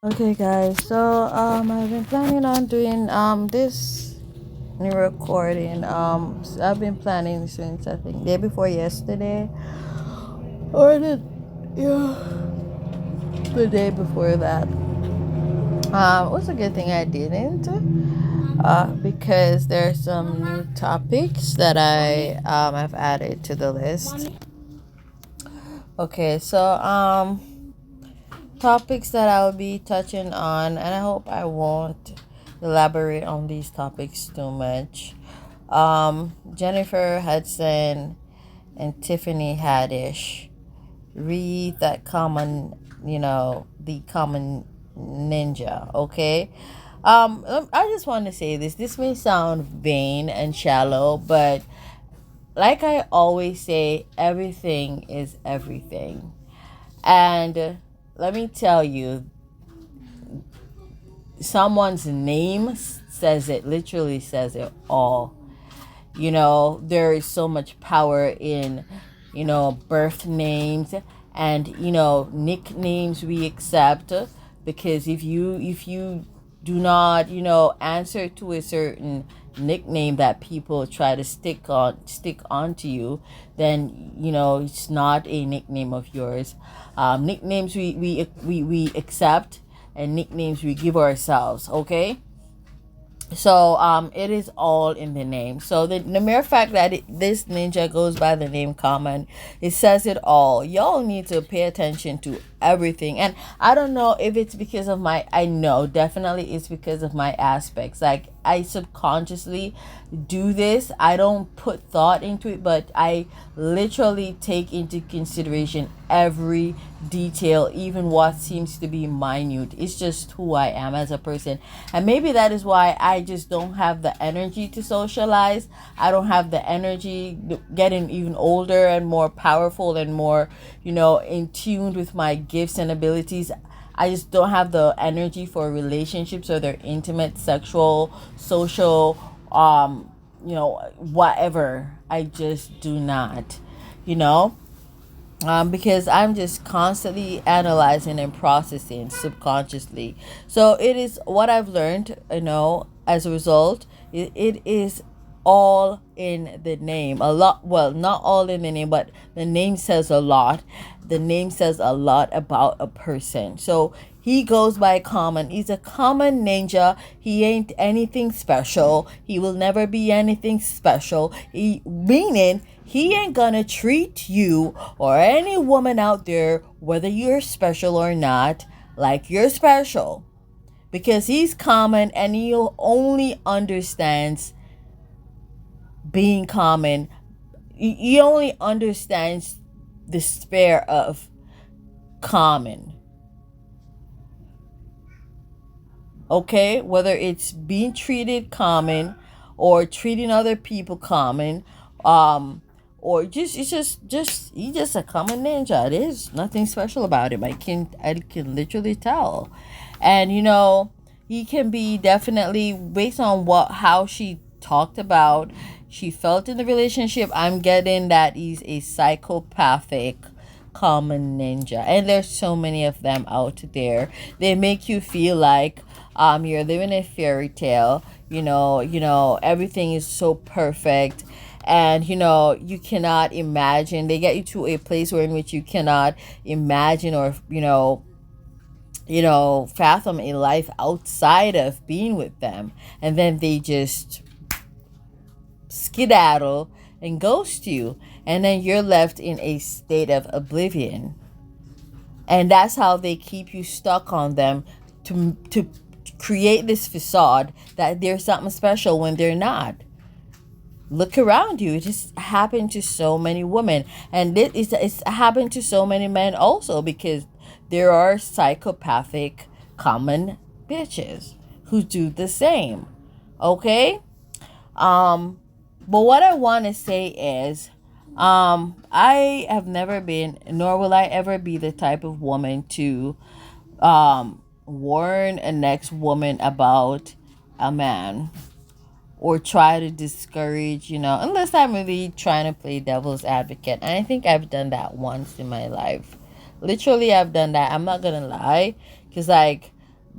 Okay, guys. So I've been planning on doing this new recording. I've been planning since I think day before yesterday, or the day before that. It was a good thing I didn't, because there's some new topics that I have added to the list. Okay, so topics that I'll be touching on, and I hope I won't elaborate on these topics too much. Jennifer Hudson and Tiffany Haddish read that common, the common ninja. Okay. I just want to say this. This may sound vain and shallow, but like I always say, everything is everything. And let me tell you, someone's name says it, literally says it all. There is so much power in, birth names and, nicknames we accept, because if you do not, answer to a certain nickname that people try to stick onto you, then it's not a nickname of yours. Nicknames we accept, and nicknames we give ourselves. Okay. So it is all in the name. So the mere fact that this ninja goes by the name Common, it says it all. Y'all need to pay attention to everything. And I don't know if it's because of I know definitely it's because of my aspects. Like, I subconsciously do this. I don't put thought into it, but I literally take into consideration every detail, even what seems to be minute. It's just who I am as a person. And maybe that is why I just don't have the energy to socialize. I don't have the energy getting even older and more powerful and more, in tune with my gifts and abilities. I just don't have the energy for relationships, or their intimate, sexual, social, whatever. I just do not, you know because I'm just constantly analyzing and processing subconsciously. So it is what I've learned, as a result. It is all in the name. A lot, well, not all in the name, but the name says a lot. The name says a lot about a person. So he goes by Common. He's a common ninja. He ain't anything special. He will never be anything special. Meaning he ain't gonna treat you or any woman out there, whether you're special or not, like you're special. Because he's common, and he only understands being common. He only understands the sphere of common. Okay, whether it's being treated common, or treating other people common, or just it's just he's just a common ninja. There's nothing special about him. I can literally tell. And he can be, definitely based on what how she talked about she felt in the relationship, I'm getting that he's a psychopathic common ninja. And there's so many of them out there. They make you feel like you're living a fairy tale. Everything is so perfect, and you cannot imagine. They get you to a place where in which you cannot imagine, or fathom a life outside of being with them, and then they just skedaddle and ghost you, and then you're left in a state of oblivion. And that's how they keep you stuck on them, to create this facade that there's something special when they're not. Look around you. It just happened to so many women, and it's happened to so many men also, because there are psychopathic common bitches who do the same. Okay. But what I want to say is, I have never been, nor will I ever be, the type of woman to warn a next woman about a man, or try to discourage, unless I'm really trying to play devil's advocate. And I think I've done that once in my life. Literally, I've done that. I'm not gonna lie, because, like,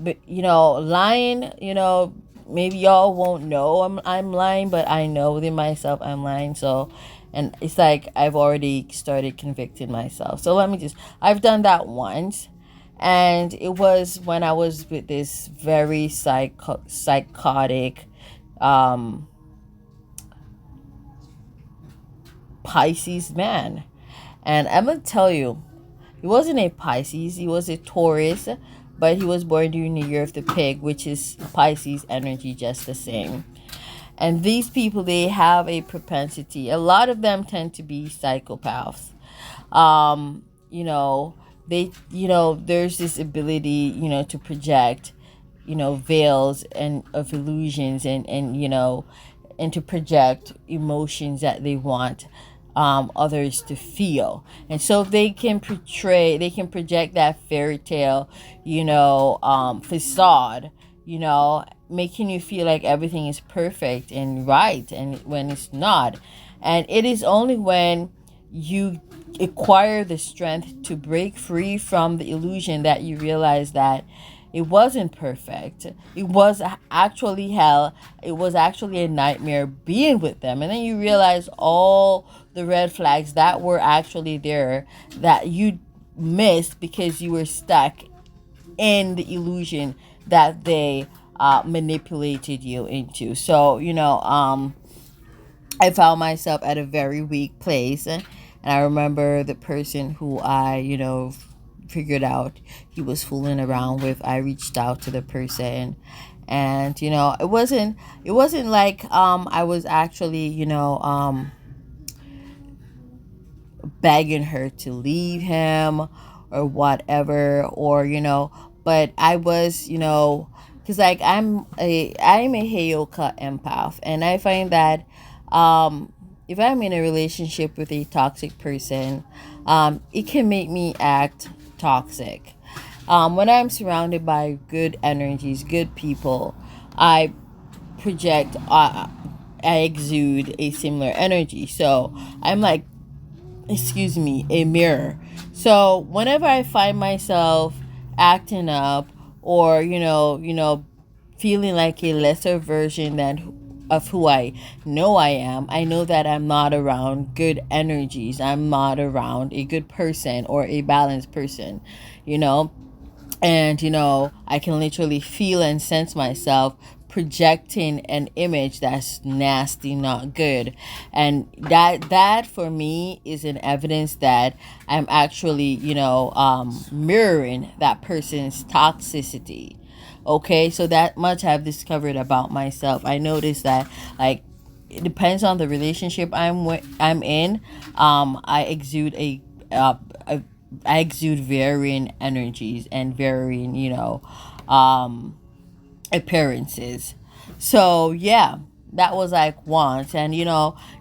but lying, maybe y'all won't know I'm lying, but I know within myself I'm lying. So, and it's like I've already started convicting myself. So I've done that once, and it was when I was with this very psychotic um Pisces man. And I'm gonna tell you, he wasn't a Pisces, he was a Taurus, but he was born during the year of the pig, which is Pisces energy just the same. And these people, they have a propensity. A lot of them tend to be psychopaths. You know, there's this ability, to project, veils and of illusions, and to project emotions that they want others to feel. And so they can project that fairy tale, facade, making you feel like everything is perfect and right, and when it's not. And it is only when you acquire the strength to break free from the illusion that you realize that it wasn't perfect. It was actually hell. It was actually a nightmare being with them. And then you realize all the red flags that were actually there that you missed because you were stuck in the illusion that they manipulated you into. So, I found myself at a very weak place. And I remember the person who I, figured out he was fooling around with. I reached out to the person, and it wasn't like I was actually, begging her to leave him or whatever, or but I was, because like I'm a Heyoka empath, and I find that if I'm in a relationship with a toxic person, it can make me act toxic. When I'm surrounded by good energies, good people, I project, I exude a similar energy. So I'm like, excuse me, a mirror. So whenever I find myself acting up, or feeling like a lesser version of who I know I am, I know that I'm not around good energies. I'm not around a good person or a balanced person, you know and I can literally feel and sense myself projecting an image that's nasty, not good. And that for me is an evidence that I'm actually, mirroring that person's toxicity. Okay, so that much I've discovered about myself. I noticed that, like, it depends on the relationship I'm in. I exude a I exude varying energies and varying, um, appearances. So yeah, that was like once, and it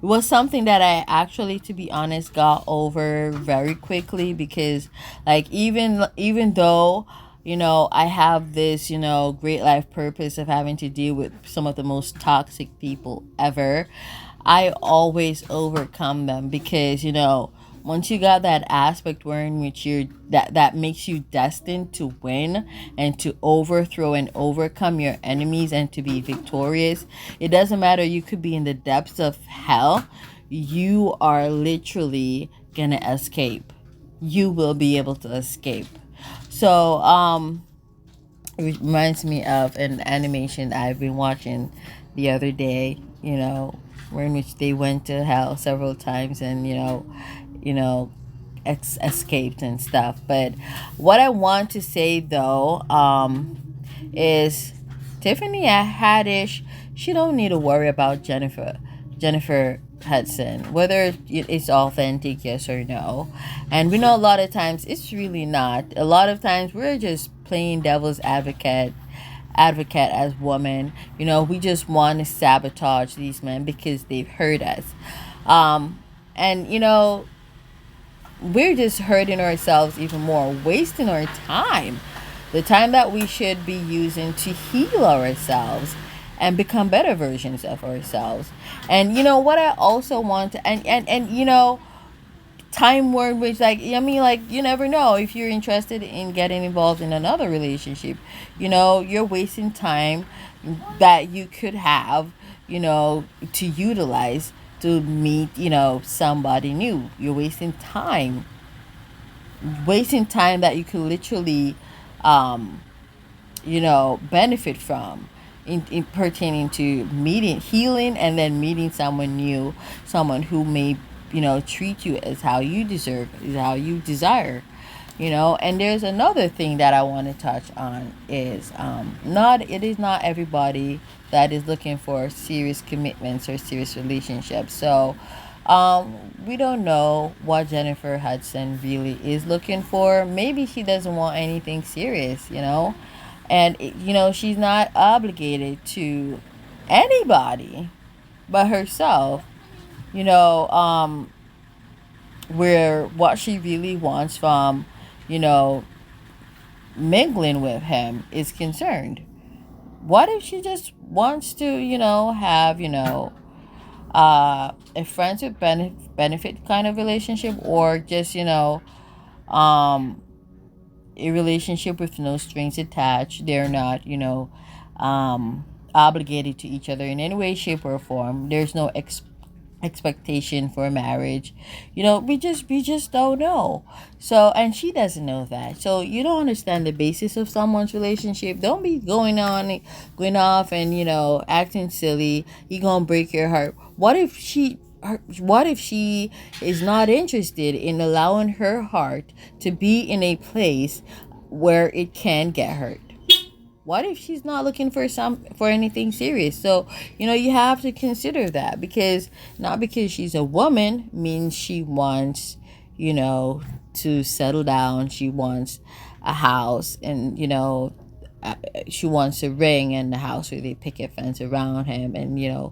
was something that I actually, to be honest, got over very quickly, because like even though I have this great life purpose of having to deal with some of the most toxic people ever, I always overcome them, because once you got that aspect wherein which that makes you destined to win and to overthrow and overcome your enemies and to be victorious. It doesn't matter, you could be in the depths of hell, you are literally gonna escape. You will be able to escape. So it reminds me of an animation I've been watching the other day, where in which they went to hell several times, and you know, escaped and stuff. But what I want to say though, is Tiffany Haddish, she don't need to worry about Jennifer Hudson, whether it's authentic, yes or no. And we know a lot of times it's really not. A lot of times we're just playing devil's advocate as women. We just want to sabotage these men because they've hurt us. And we're just hurting ourselves even more, wasting our time, the time that we should be using to heal ourselves and become better versions of ourselves. And what I also want to, and time word, which, like, I mean, like, you never know if you're interested in getting involved in another relationship. You're wasting time that you could have, to utilize to meet, somebody new. You're wasting time that you could literally, um benefit from, in pertaining to meeting, healing, and then meeting someone new, someone who may, treat you as how you deserve, as how you desire. And there's another thing that I want to touch on is, not it is not everybody that is looking for serious commitments or serious relationships. So we don't know what Jennifer Hudson really is looking for. Maybe she doesn't want anything serious, and she's not obligated to anybody but herself. you know um where what she really wants from, you know mingling with him is concerned. What if she just wants to, have, a friends with benefit kind of relationship, or just, um a relationship with no strings attached. They're not, obligated to each other in any way, shape, or form. There's no expectation for marriage. We just don't know. So, and she doesn't know that. So you don't understand the basis of someone's relationship. Don't be going off and, acting silly. You're gonna break your heart. What if she is not interested in allowing her heart to be in a place where it can get hurt? What if she's not looking for anything serious? So, you have to consider that, because not because she's a woman means she wants, to settle down. She wants a house, and, she wants a ring and the house with a picket fence around him, and, a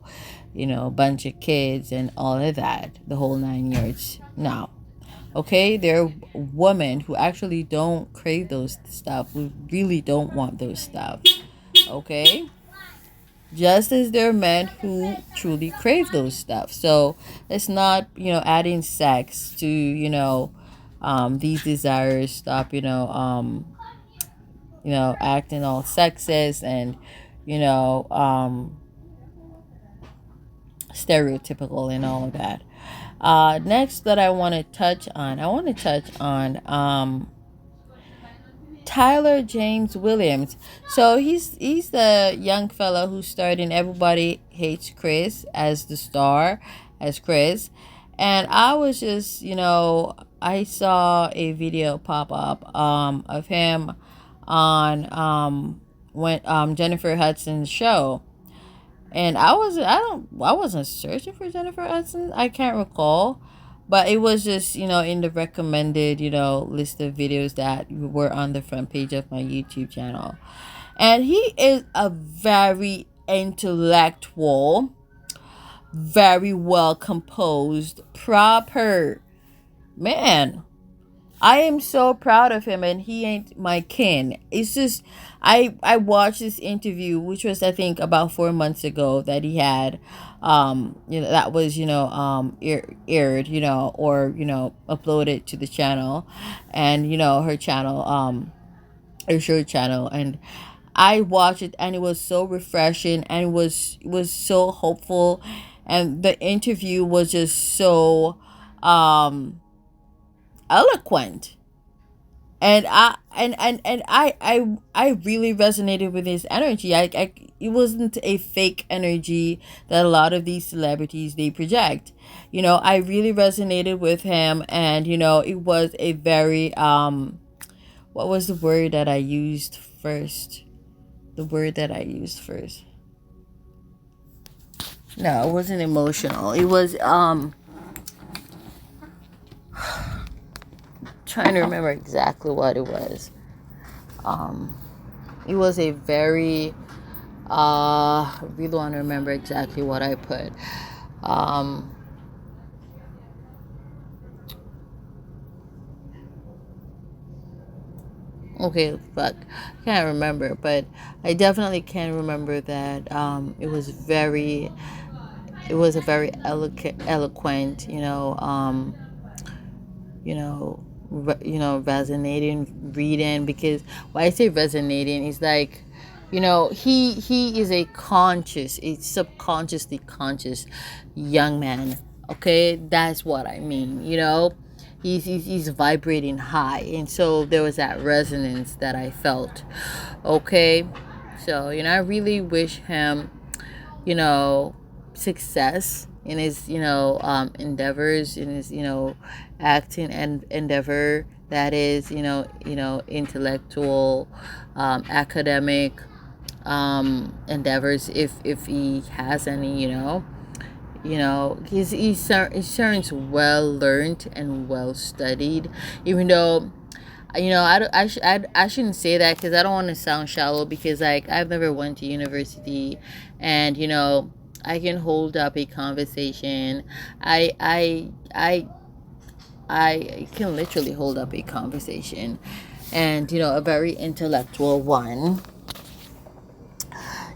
bunch of kids and all of that, the whole 9 yards. No. Okay, there are women who actually don't crave those stuff, who really don't want those stuff. Okay, just as there are men who truly crave those stuff. So it's not, adding sex to, these desires. Stop, acting all sexist and, you know um stereotypical and all of that. Next that I want to touch on Tyler James Williams. So he's the young fellow who starred in Everybody Hates Chris as the star, as Chris. And I was just, I saw a video pop up of him on when Jennifer Hudson's show. And I wasn't searching for Jennifer Hudson. I can't recall. But it was just, in the recommended, list of videos that were on the front page of my YouTube channel. And he is a very intellectual, very well composed, proper man. I am so proud of him, and he ain't my kin. It's just, I watched this interview, which was, I think, about 4 months ago, that he had, that was, aired, or, uploaded to the channel, and, her channel, her show channel. And I watched it, and it was so refreshing, and it was so hopeful, and the interview was just so, eloquent. And I really resonated with his energy. It wasn't a fake energy that a lot of these celebrities they project. I really resonated with him, and it was a very, what was the word that I used first? The word that I used first. No, it wasn't emotional. It was, trying to remember exactly what it was. Um, it was a very, I really want to remember exactly what I put. Um, okay, fuck, can't remember, but I definitely can remember that. It was a very eloquent, resonating reading. Because why I say resonating is like, he is a subconsciously conscious young man. Okay, that's what I mean. He's vibrating high, and so there was that resonance that I felt. Okay, so I really wish him, you know, success in his, endeavors, in his, acting and endeavor, that is, intellectual, academic, endeavors, if he has any, he sounds well learned and well studied, even though, I shouldn't say that because I don't want to sound shallow, because like I've never went to university, and I can hold up a conversation. I can literally hold up a conversation, and a very intellectual one,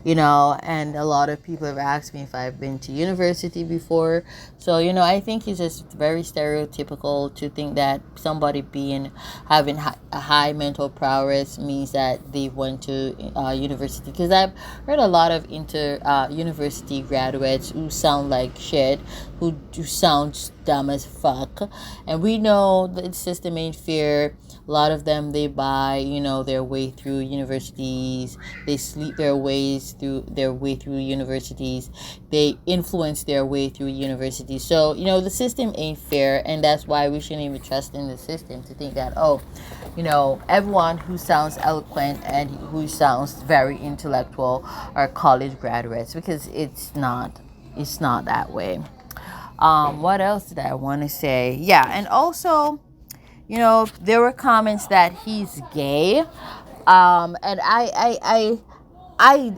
and a lot of people have asked me if I've been to university before. So, I think it's just very stereotypical to think that somebody having a high mental prowess means that they went to university. Because I've heard a lot of university graduates who sound like shit, who sound dumb as fuck, and we know that it's just the main fear. A lot of them, they buy, their way through universities. They sleep their way through universities. They influence their way through universities. So, the system ain't fair, and that's why we shouldn't even trust in the system to think that, everyone who sounds eloquent and who sounds very intellectual are college graduates, because it's not that way. What else did I want to say? Yeah, and also, there were comments that he's gay, and I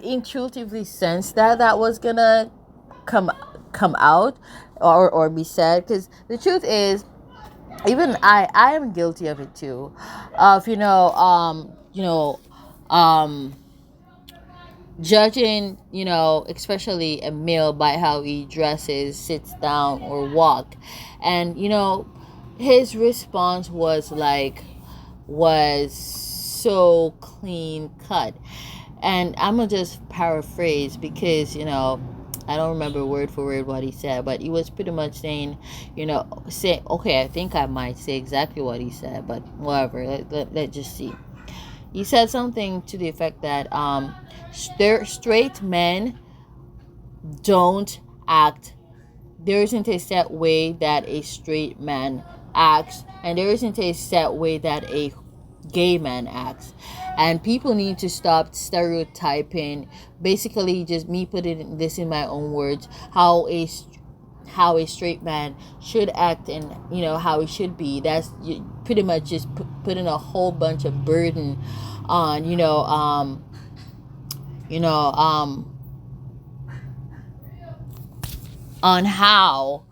intuitively sensed that was gonna come come out, or be said, because the truth is, even I am guilty of it too, of judging, especially a male by how he dresses, sits down, or walk. And his response was so clean cut. And I'm gonna just paraphrase, because I don't remember word for word what he said, but he was pretty much saying, okay, I think I might say exactly what he said, but whatever, let's just see. He said something to the effect that straight men don't act. There isn't a set way that a straight man acts, and there isn't a set way that a gay man acts. And people need to stop stereotyping. Basically, just me putting this in my own words, how a straight man should act, and how he should be. That's pretty much just putting a whole bunch of burden on on how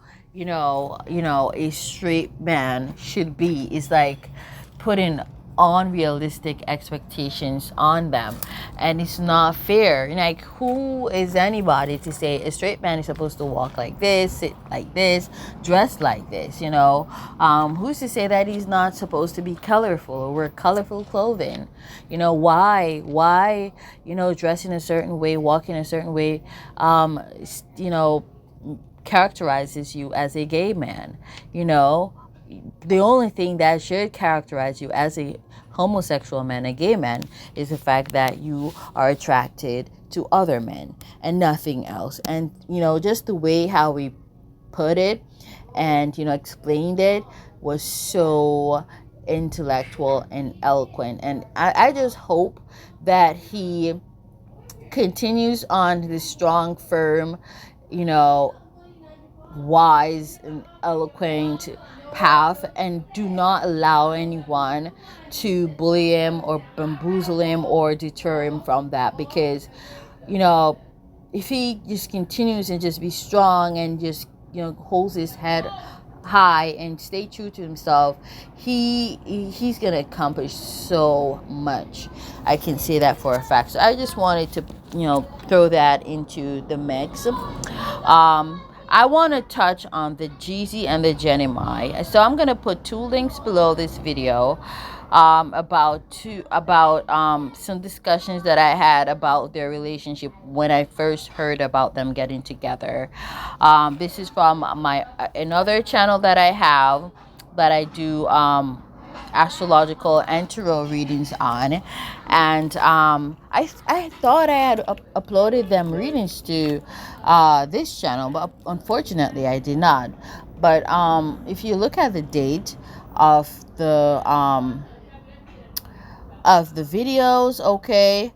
a straight man should be. Is like putting unrealistic expectations on them, and it's not fair. Like, who is anybody to say a straight man is supposed to walk like this, sit like this, dress like this? Who's to say that he's not supposed to be colorful or wear colorful clothing? Why dress in a certain way, walk in a certain way, characterizes you as a gay man. The only thing that should characterize you as a homosexual man, a gay man, is the fact that you are attracted to other men and nothing else. And just the way how we put it and explained it was so intellectual and eloquent. And I just hope that he continues on this strong, firm, wise and eloquent path, and do not allow anyone to bully him or bamboozle him or deter him from that. Because if he just continues and just be strong and just holds his head high and stay true to himself, he's gonna accomplish so much. I can say that for a fact. So I just wanted to throw that into the mix. I want to touch on the Jeezy and the Jenny. So I'm gonna put two links below this video, about some discussions that I had about their relationship when I first heard about them getting together. This is from my another channel that I have, that I do astrological and tarot readings on, and I thought I had uploaded them readings to this channel, but unfortunately I did not. But if you look at the date of the videos, okay,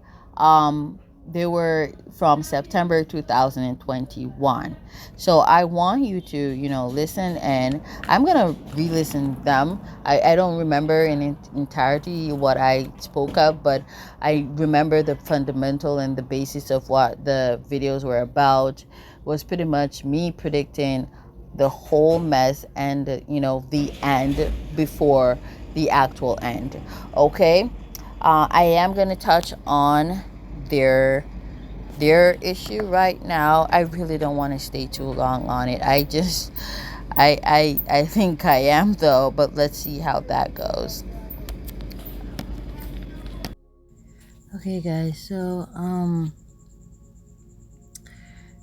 they were from September 2021. So I want you to, listen, and I'm gonna re-listen them. I don't remember in entirety what I spoke of, but I remember the fundamental and the basis of what the videos were about was pretty much me predicting the whole mess and the end before the actual end. Okay. I am going to touch on their issue right now. I really don't want to stay too long on it. I think I am, though, but let's see how that goes. Okay, guys, so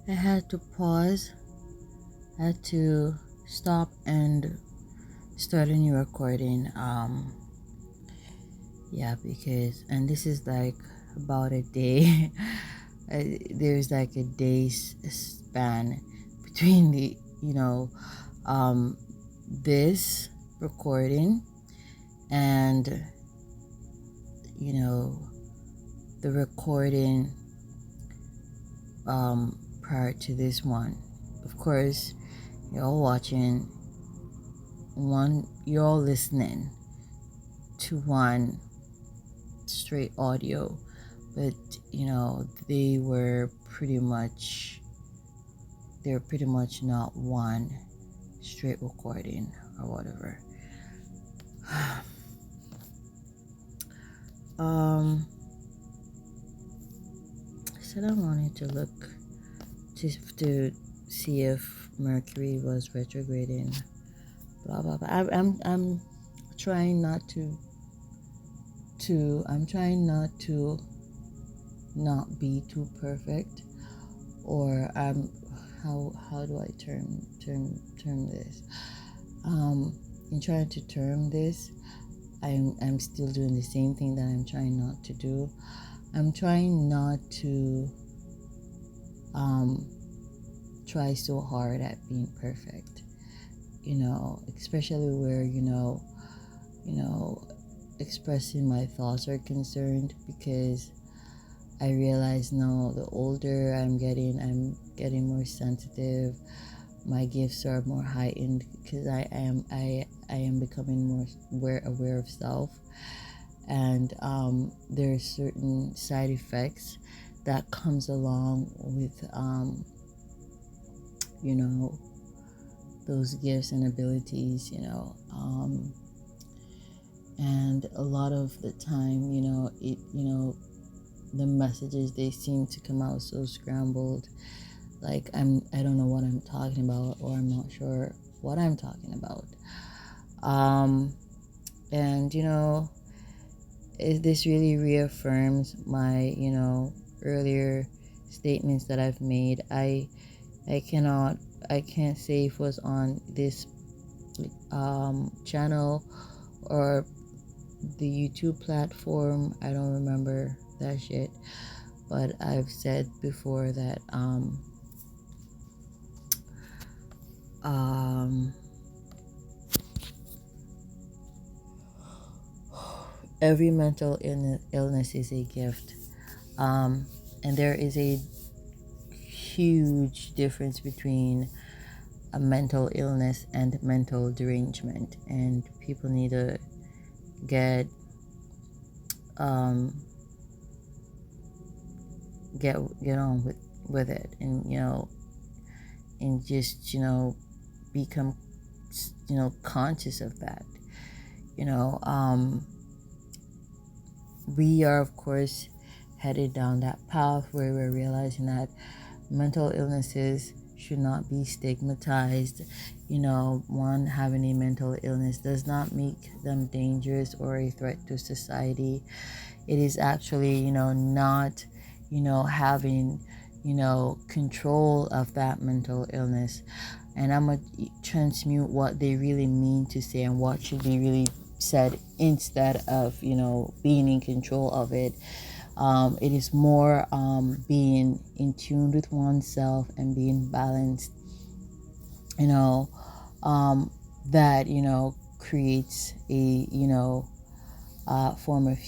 I had to pause. I had to stop and start a new recording. Yeah, because, and this is like about a day. There's like a day's span between the this recording and the recording prior to this one. Of course, you're all watching one, you're all listening to one straight audio, but they're pretty much not one straight recording or whatever. I said I wanted to look to see if Mercury was retrograding, blah blah blah. I'm trying not to not be too perfect, or how do I term this? In trying to term this, I'm still doing the same thing that I'm trying not to do. I'm trying not to try so hard at being perfect, especially where expressing my thoughts are concerned, because I realize now the older I'm getting more sensitive. My gifts are more heightened because I am becoming more aware of self, and there are certain side effects that comes along with those gifts and abilities, and a lot of the time, the messages, they seem to come out so scrambled, like I don't know what I'm talking about, or I'm not sure what I'm talking about. And this really reaffirms my earlier statements that I've made. I can't say if it was on this channel or the YouTube platform. I don't remember that shit, but I've said before that every mental illness is a gift, and there is a huge difference between a mental illness and mental derangement, and people need to get on with it, and and just become conscious of that. We are, of course, headed down that path where we're realizing that mental illnesses should not be stigmatized. One having a mental illness does not make them dangerous or a threat to society. It is actually, not, having, control of that mental illness. And I'm going to transmute what they really mean to say and what should be really said instead of, being in control of it. It is more being in tune with oneself and being balanced, you know, that, creates a, form of,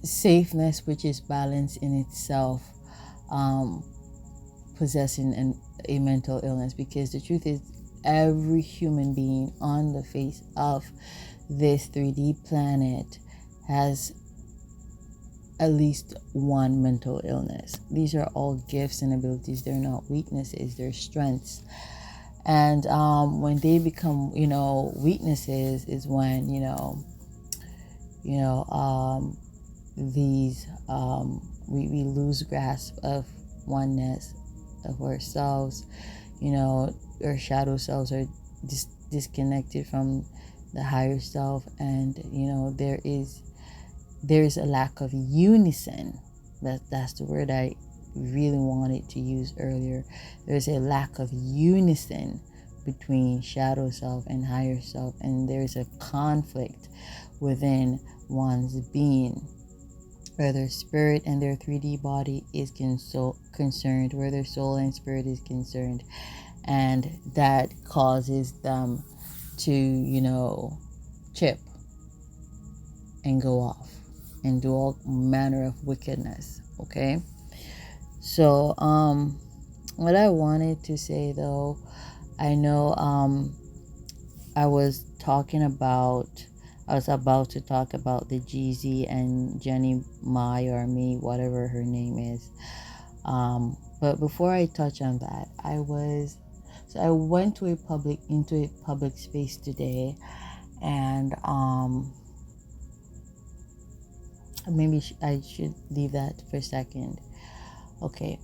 safeness, which is balance in itself, possessing a mental illness. Because the truth is, every human being on the face of this 3D planet has at least one mental illness. These are all gifts and abilities. They're not weaknesses, they're strengths. And when they become, weaknesses is when, these we lose grasp of oneness of ourselves. Our shadow selves are disconnected from the higher self, and there's a lack of unison. That's the word I really wanted to use earlier. There's a lack of unison between shadow self and higher self, and there's a conflict within one's being, where their spirit and their 3D body is concerned, where their soul and spirit is concerned. And that causes them to, chip and go off and do all manner of wickedness. Okay. So, what I wanted to say though, I know, I was about to talk about the Jeezy and Jenny Mai, or Me, whatever her name is. But before I touch on that, I went into a public space today, and maybe I should leave that for a second. Okay.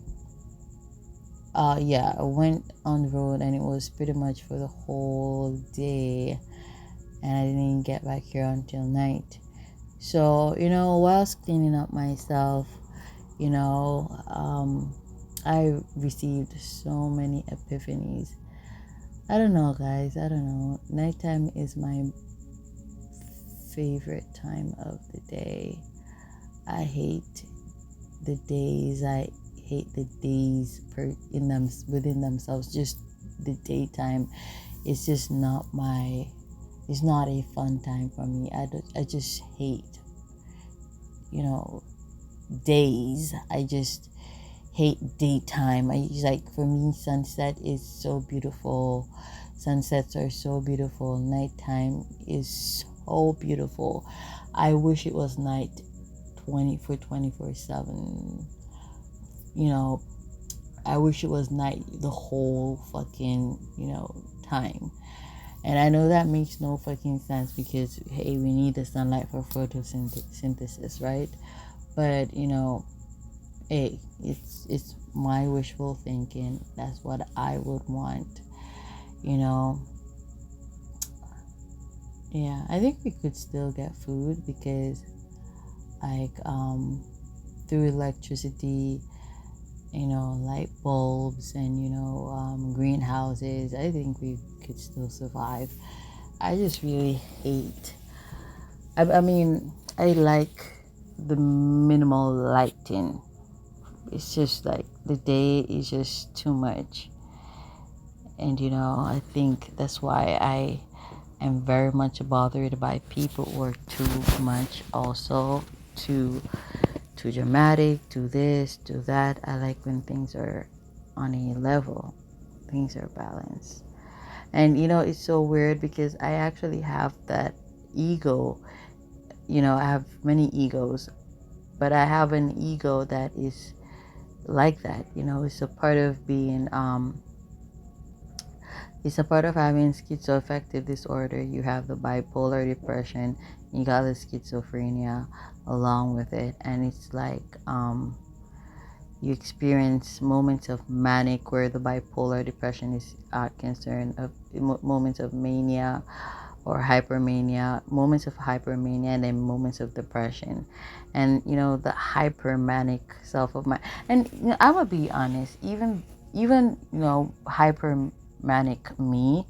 Yeah, I went on the road, and it was pretty much for the whole day, and I didn't even get back here until night. So, whilst cleaning up myself, I received so many epiphanies. I don't know, guys. I don't know. Nighttime is my favorite time of the day. I hate the days. I hate the days within themselves. Just the daytime. It's just not it's not a fun time for me. I just hate, days. I just hate daytime. For me, sunset is so beautiful. Sunsets are so beautiful. Nighttime is so beautiful. I wish it was night 24/7. I wish it was night the whole fucking, time. And I know that makes no fucking sense, because hey, we need the sunlight for photosynthesis, right? But hey, it's my wishful thinking. That's what I would want. Yeah, I think we could still get food, because through electricity, light bulbs, and greenhouses, I think we could still survive. I just really hate, I mean, I like the minimal lighting. It's just like the day is just too much. And I think that's why I am very much bothered by people who are too much, also too dramatic, too this, too that. I like when things are on a level, things are balanced. And it's so weird, because I actually have that ego. I have many egos, but I have an ego that is like that. It's a part of being it's a part of having schizoaffective disorder. You have the bipolar depression, You got the schizophrenia along with it, and it's like you experience moments of manic where the bipolar depression is concerned, of moments of mania or hypermania, moments of hypermania, and then moments of depression. And the hypermanic self of mine, and I'm gonna be honest, even hypermanic me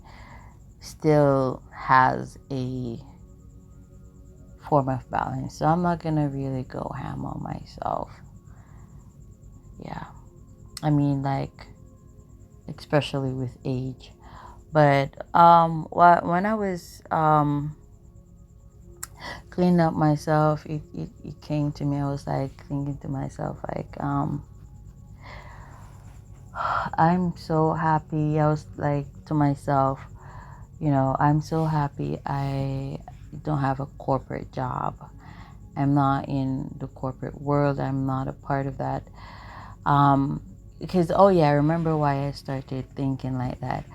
still has a form of balance, so I'm not gonna really go ham on myself. Yeah, I mean, like, especially with age. But when I was cleaning up myself, it came to me. I was like thinking to myself, like, I'm so happy. I was like to myself, I'm so happy I don't have a corporate job. I'm not in the corporate world. I'm not a part of that. Because, oh yeah, I remember why I started thinking like that.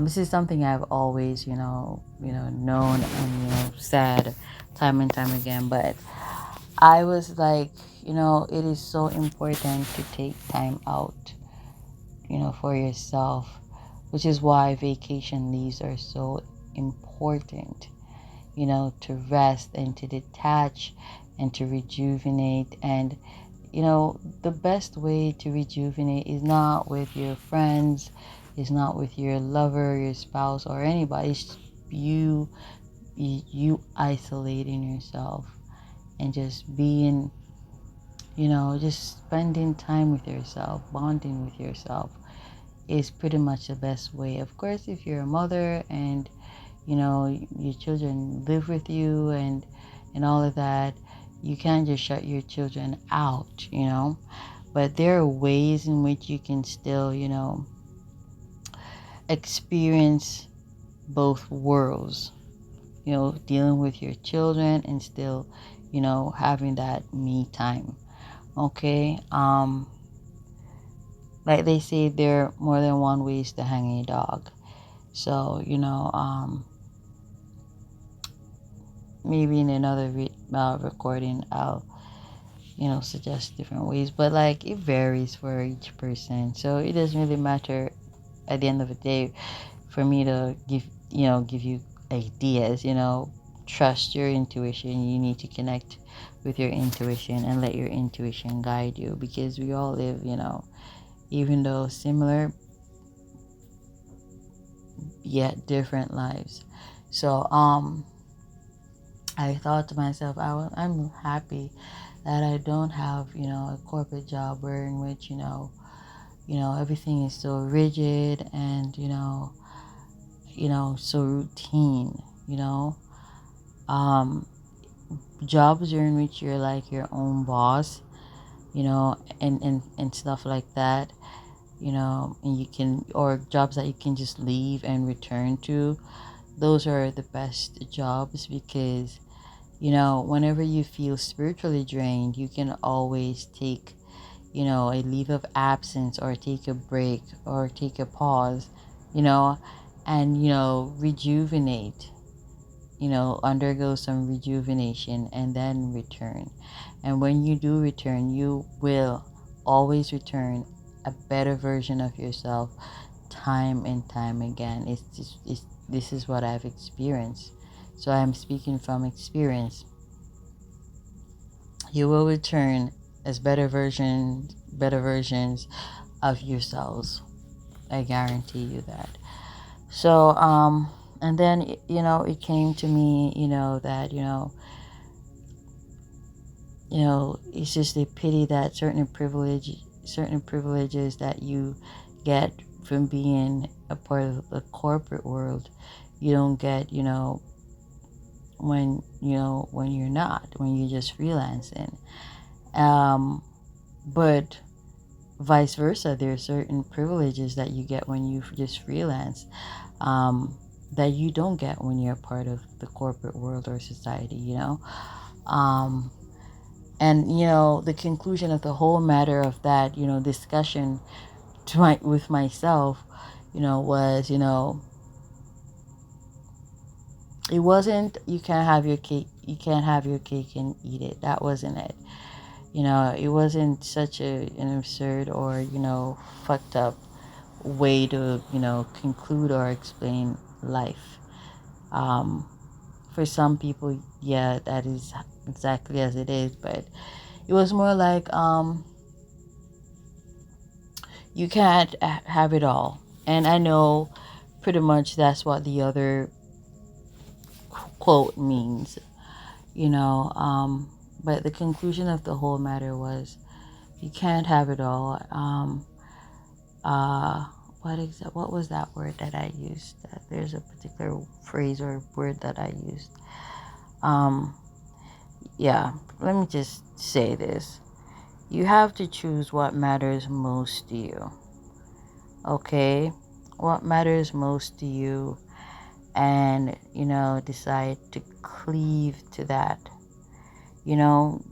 This is something I've always, known and, said time and time again. But I was like, it is so important to take time out, for yourself, which is why vacation leaves are so important, to rest and to detach and to rejuvenate. And, the best way to rejuvenate is not with your friends, is not with your lover, your spouse, or anybody. It's you isolating yourself and just being, just spending time with yourself, bonding with yourself is pretty much the best way. Of course, if you're a mother and your children live with you and all of that, you can't just shut your children out, but there are ways in which you can still, experience both worlds, dealing with your children and still, having that me time. Okay. Like they say, there are more than one ways to hang a dog. So, maybe in another recording, I'll, suggest different ways. But like it varies for each person. So it doesn't really matter at the end of the day for me to give you ideas. Trust your intuition. You need to connect with your intuition and let your intuition guide you, because we all live, even though similar yet different lives. So I thought to myself, I'm happy that I don't have, a corporate job where in which, everything is so rigid and, so routine, um, jobs are in which you're like your own boss, and stuff like that, and you can, or jobs that you can just leave and return to. Those are the best jobs because whenever you feel spiritually drained, you can always take, a leave of absence or take a break or take a pause, you know, and, rejuvenate, undergo some rejuvenation and then return. And when you do return, you will always return a better version of yourself time and time again. This is what I've experienced. So I'm speaking from experience. You will return as better versions of yourselves. I guarantee you that. So and then it came to me, that it's just a pity that certain privileges that you get from being a part of the corporate world, you don't get, when you're not, when you're just freelancing. But vice versa, there are certain privileges that you get when you just freelance, that you don't get when you're part of the corporate world or society, um, and the conclusion of the whole matter of that, discussion with myself, was, it wasn't you can't have your cake you can't have your cake and eat it. That wasn't it. It wasn't such an absurd or fucked up way to conclude or explain life. um for some people, yeah, that is exactly as it is, but it was more like, you can't have it all. And I know pretty much that's what the other quote means, but the conclusion of the whole matter was, you can't have it all. Uh, what was that word that I used? There's a particular phrase or word that I used. Um, yeah, let me just say this. You have to choose what matters most to you. Okay? What matters most to you, and, decide to cleave to that. You know,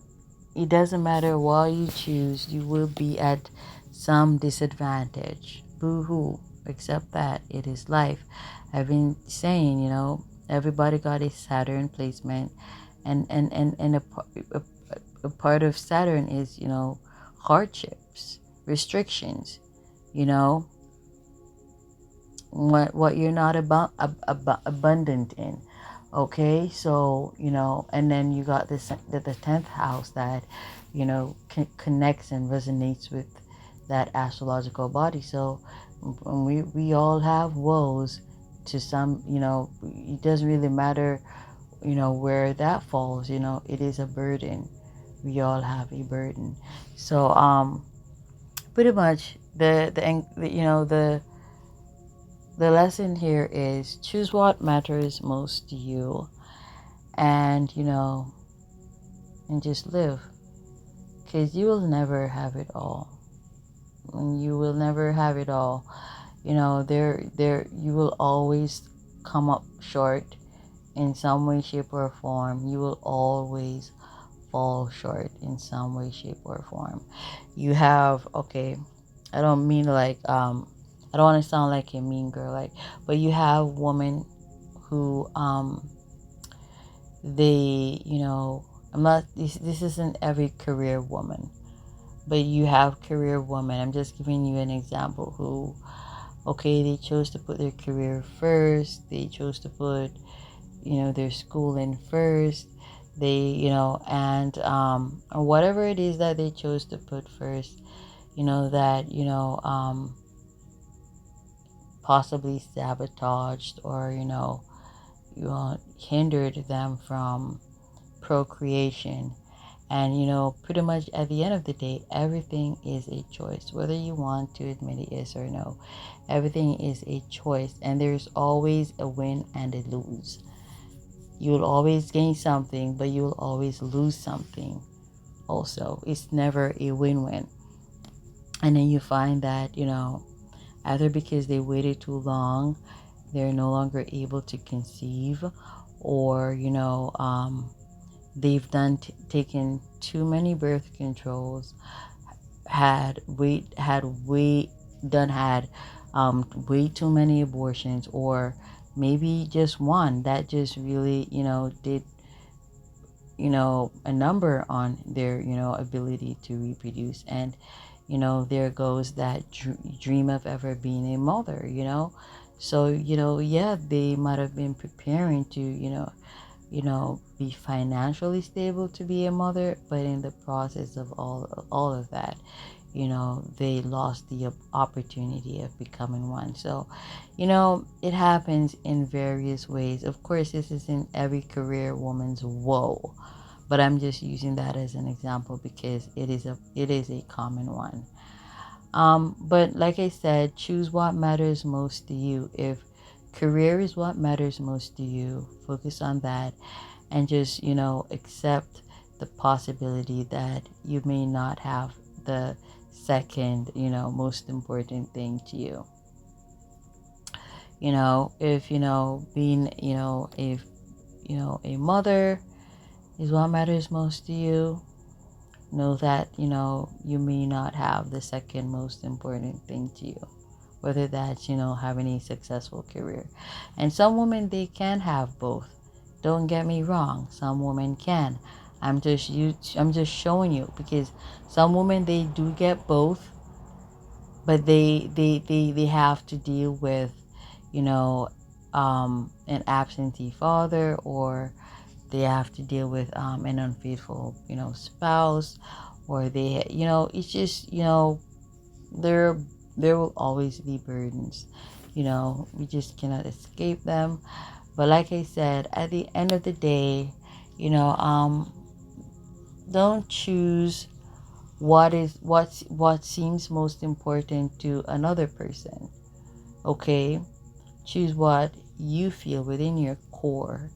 it doesn't matter what you choose, you will be at some disadvantage. Boo hoo. Accept that. It is life. I've been saying, everybody got a Saturn placement, and a part of Saturn is, hardships, restrictions, you know, what you're not abundant in. Okay, so and then you got this, the 10th house that connects and resonates with that astrological body. So we all have woes to some. It doesn't really matter where that falls. It is a burden. We all have a burden. So pretty much the lesson here is, choose what matters most to you, and and just live, because you will never have it all. You will never have it all. There you will always come up short in some way, shape, or form. You will always fall short in some way, shape, or form. You have, okay, I don't mean like, I don't want to sound like a mean girl, like, but you have women who, they, I'm not, this isn't every career woman, but you have career women. I'm just giving you an example who, okay, they chose to put their career first. They chose to put, their schooling first. They, and, or whatever it is that they chose to put first, that, possibly sabotaged or hindered them from procreation. And pretty much at the end of the day, everything is a choice, whether you want to admit it, yes or no. Everything is a choice, and there's always a win and a lose. You will always gain something, but you will always lose something also. It's never a win-win. And then you find that either because they waited too long, they're no longer able to conceive, or they've taken too many birth controls, had way too many abortions, or maybe just one that just really did a number on their ability to reproduce. And there goes that dream of ever being a mother. So yeah, they might have been preparing to be financially stable to be a mother, but in the process of all of that, they lost the opportunity of becoming one. So it happens in various ways. Of course, this isn't every career woman's woe, but I'm just using that as an example because it is a common one. But like I said, choose what matters most to you. If career is what matters most to you, focus on that, and just accept the possibility that you may not have the second most important thing to you. If being if a mother is what matters most to you, know that you may not have the second most important thing to you, whether that's having a successful career. And some women, they can have both. Don't get me wrong, some women can. I'm just showing you, because some women, they do get both, but they have to deal with, you know, an absentee father, or they have to deal with an unfaithful, spouse, or they, it's just, there there will always be burdens. We just cannot escape them. But like I said, at the end of the day, you know, don't choose what seems most important to another person. Okay? Choose what you feel within your core,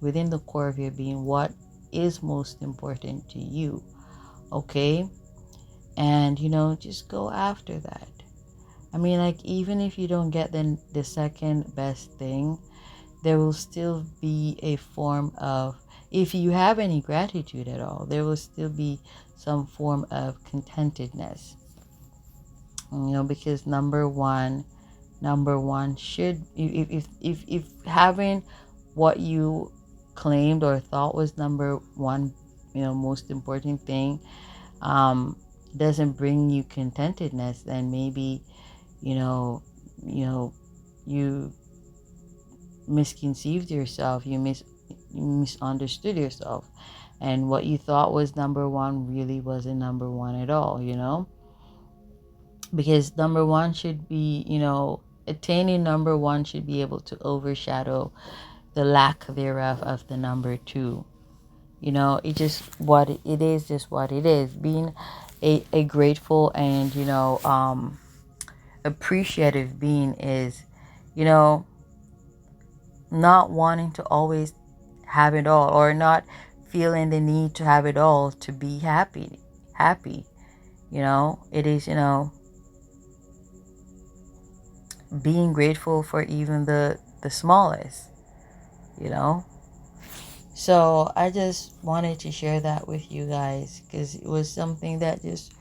within the core of your being, what is most important to you. Okay? And just go after that. I mean, like, even if you don't get the second best thing, there will still be a form of, if you have any gratitude at all, there will still be some form of contentedness. Because number one should, if having what you claimed or thought was number one, most important thing, doesn't bring you contentedness, then maybe you know you misconceived yourself, you misunderstood yourself, and what you thought was number one really wasn't number one at all. Because number one should be, attaining number one should be able to overshadow the lack thereof of the number two. It just what it is, just what it is. Being a grateful and appreciative being is, not wanting to always have it all, or not feeling the need to have it all to be happy. It is, being grateful for even the smallest. So I just wanted to share that with you guys, because it was something that just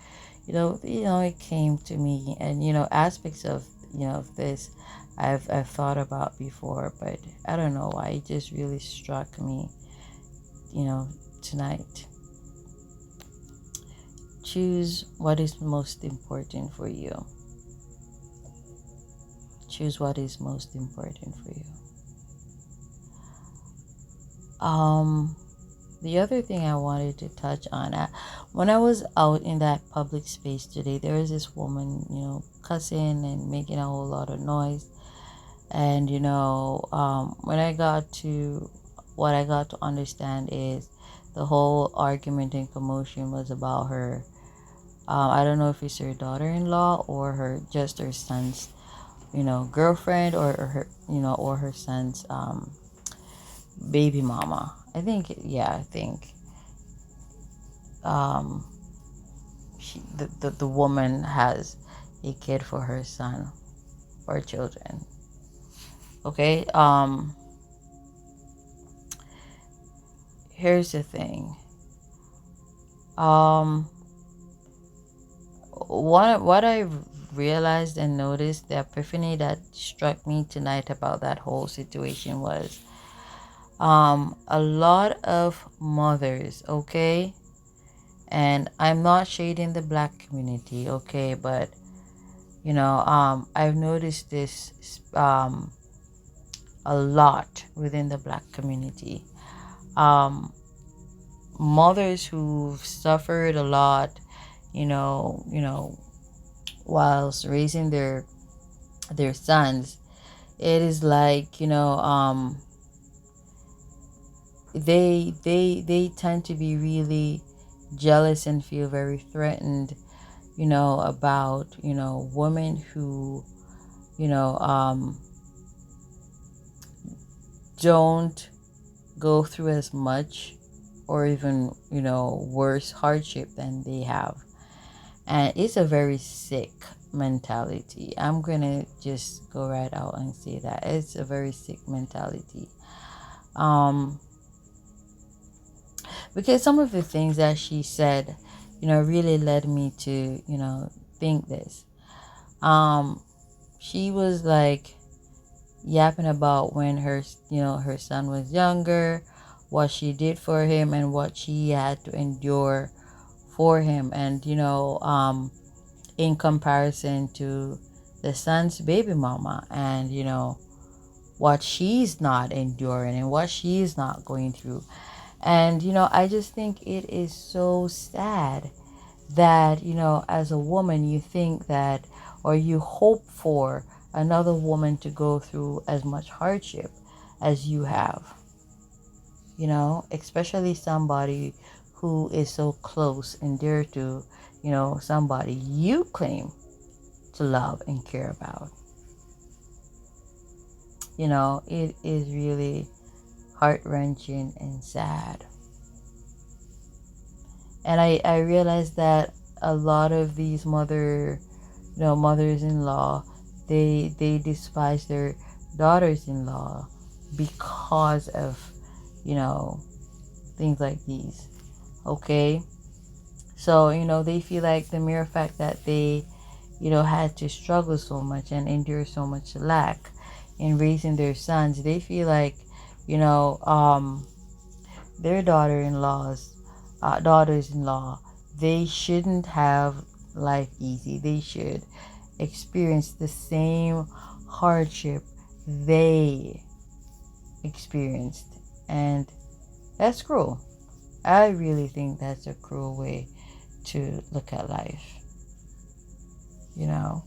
it came to me. And aspects of of this I've thought about before, but I don't know why it just really struck me tonight. Choose what is most important for you. Choose what is most important for you. The other thing I wanted to touch on, when I was out in that public space today, there was this woman, cussing and making a whole lot of noise. And when what I got to understand is the whole argument and commotion was about her. I don't know if it's her daughter-in-law, or her son's, girlfriend, or her, or her son's baby mama. I think, the woman has a kid for her son or children. Okay. Here's the thing. What I realized and noticed, the epiphany that struck me tonight about that whole situation was, a lot of mothers, okay, and I'm not shading the Black community, okay, but I've noticed this a lot within the Black community. Mothers who've suffered a lot, whilst raising their sons. It is like, they tend to be really jealous and feel very threatened, about women who don't go through as much, or even worse hardship than they have. And it's a very sick mentality. I'm gonna just go right out and say that it's a very sick mentality. Because some of the things that she said, really led me to, think this. She was like, yapping about when her son was younger, what she did for him, and what she had to endure for him, and in comparison to the son's baby mama, and what she's not enduring and what she's not going through. And I just think it is so sad that as a woman you think that, or you hope for another woman to go through as much hardship as you have, especially somebody who is so close and dear to somebody you claim to love and care about. It is really heart-wrenching and sad. And I realized that a lot of these mothers-in-law, they despise their daughters-in-law because of things like these. Okay, so they feel like the mere fact that they had to struggle so much and endure so much lack in raising their sons, they feel like their daughters-in-law, they shouldn't have life easy. They should experience the same hardship they experienced. And that's cruel. I really think that's a cruel way to look at life. You're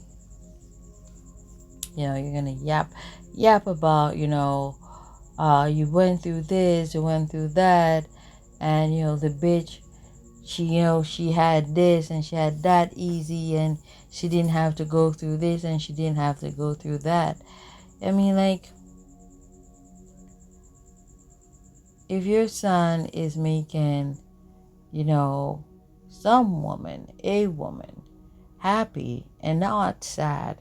gonna yap about you went through this, you went through that, and the bitch, she had this and she had that easy, and she didn't have to go through this and she didn't have to go through that. I mean, like, if your son is making a woman happy and not sad,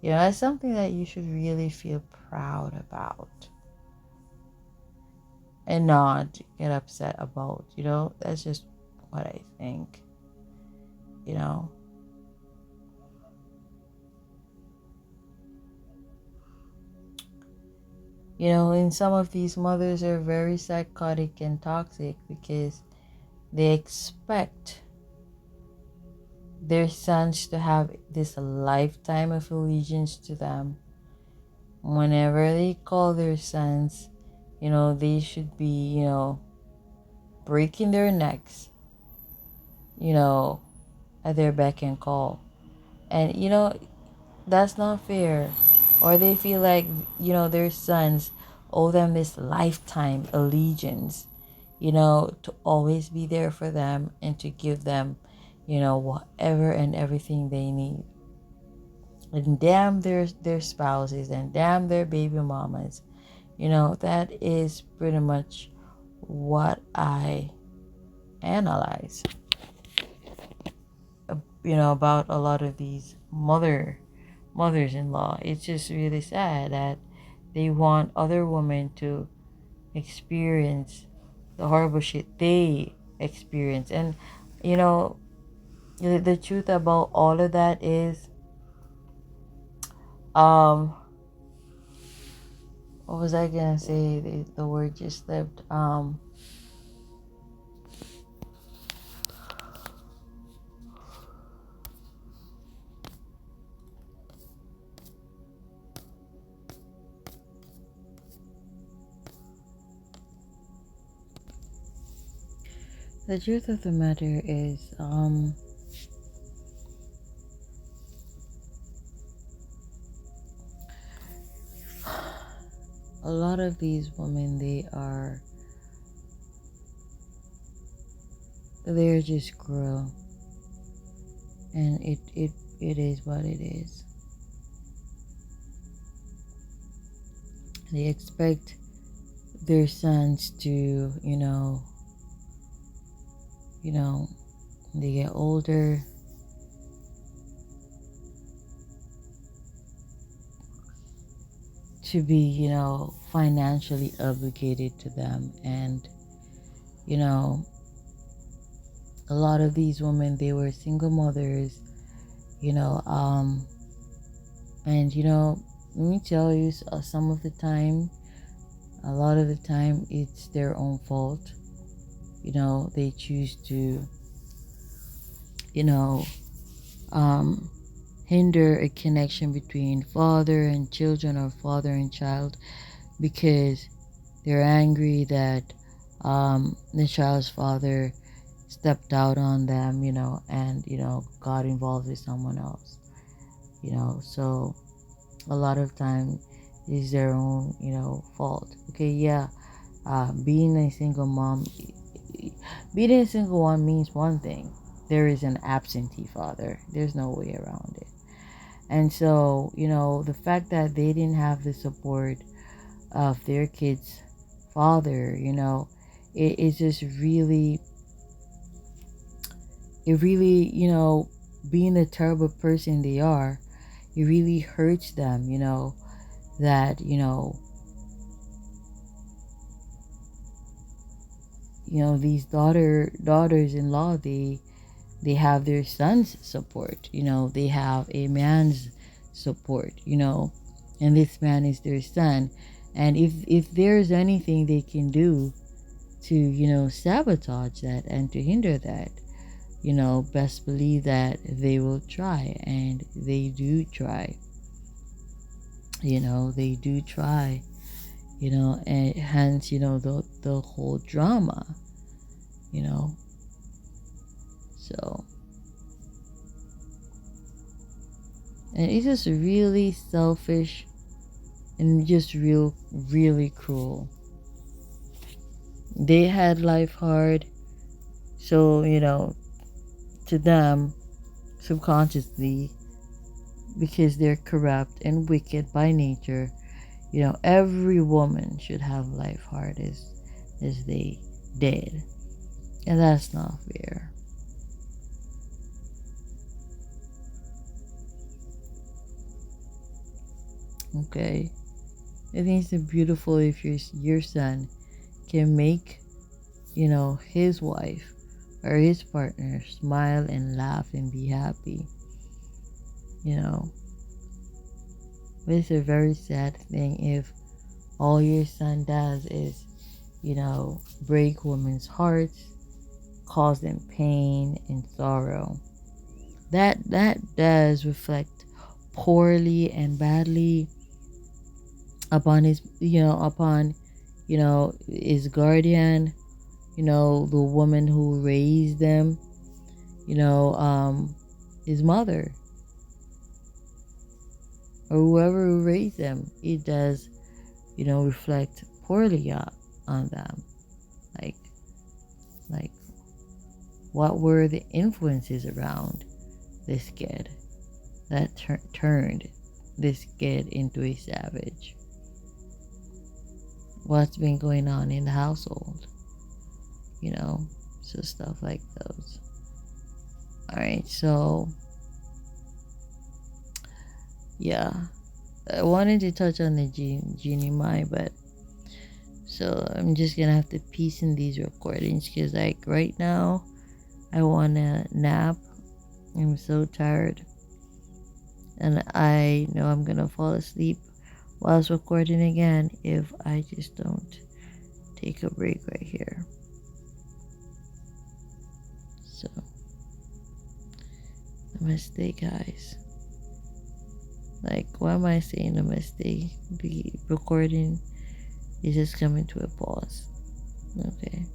that's something that you should really feel proud about and not get upset about. That's just what I think. And some of these mothers are very psychotic and toxic because they expect their sons to have this lifetime of allegiance to them. Whenever they call their sons, they should be, breaking their necks, at their beck and call. And, that's not fair. Or they feel like, their sons owe them this lifetime allegiance, to always be there for them and to give them, whatever and everything they need. And damn their spouses and damn their baby mamas. That is pretty much what I analyze, about a lot of these mothers-in-law. It's just really sad that they want other women to experience the horrible shit they experience. And the truth about all of that is, what was I gonna say? The word just slipped. The truth of the matter is, a lot of these women, they're just cruel, and it is what it is. They expect their sons to, they get older, to be, financially obligated to them. And, a lot of these women, they were single mothers, and, let me tell you, some of the time, a lot of the time, it's their own fault. They choose to, you know, um, hinder a connection between father and children or father and child because they're angry that the child's father stepped out on them, and, got involved with someone else, so a lot of time is their own, fault. Okay, yeah, being a single mom, being a single one means one thing. There is an absentee father. There's no way around it. And so, the fact that they didn't have the support of their kid's father, it's just really, it really, being the terrible person they are, it really hurts them, that, these daughters-in-law, they have their son's support, they have a man's support, and this man is their son. And if there's anything they can do to, sabotage that and to hinder that, best believe that they will try, and they do try. They do try, and hence, the whole drama, you know. So, and it's just really selfish and just really cruel. They had life hard, so, to them, subconsciously, because they're corrupt and wicked by nature, every woman should have life hard as they did. And that's not fair. Okay? I think it's beautiful if your son can make, his wife or his partner smile and laugh and be happy. But it's a very sad thing if all your son does is, break women's hearts, cause them pain and sorrow. That does reflect poorly and badly upon his guardian, the woman who raised them, his mother, or whoever who raised them. It does, reflect poorly on them. Like what were the influences around this kid that turned this kid into a savage? What's been going on in the household? So stuff like those. Alright, so yeah, I wanted to touch on the Genie Mai, but so I'm just gonna have to piece in these recordings because, right now, I wanna nap. I'm so tired, and I know I'm gonna fall asleep whilst recording again if I just don't take a break right here. So, namaste, guys. Why am I saying namaste? The recording is just coming to a pause. Okay.